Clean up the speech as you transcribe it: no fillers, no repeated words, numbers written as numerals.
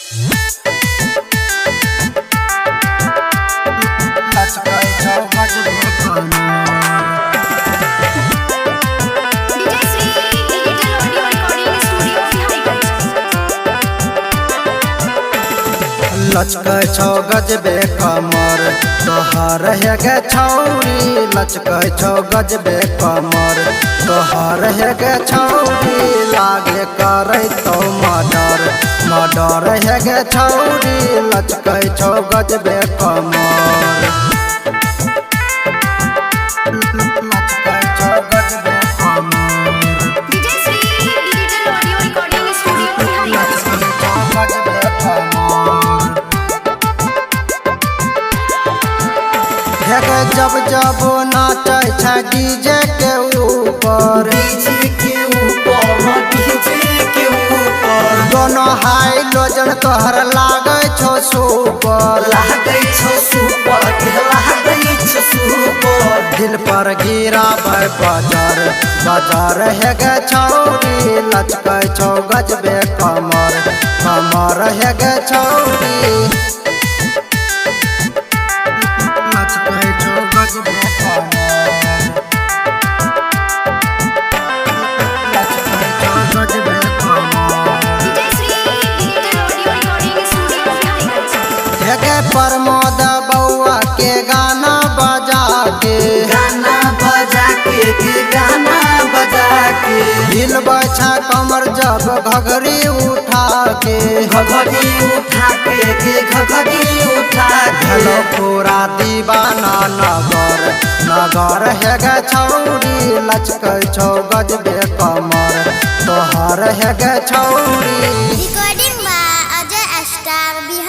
लचकै छौ गजबे कमर तोहर है गे छौरी, लचकै छौ गजबे कमर तोहर है गे छौरी, लागे करे तो मर्डर मर्डर है गे छौरी, लचकै छौ गजबे कमर। लचकै छौ गजबे जब जब नाचे छै डीजे के ऊपर, दोनों हाई लोजन तोहर लागे छो सुपर, दिल पर गिरा बाजार बाजार है गे छौरी, लचकै छौ गजबे कमर कमर है गे छौरी। प्रमोद बउआ के गाना बजा के दिल बचा कमर जब घघरी उठा के हेलो पूरा दीवाना नगर नगर है गे छौरी, लचकै छौ गजबे कमर तोहर है गे छौरी। Recording by Ajay star Bihar.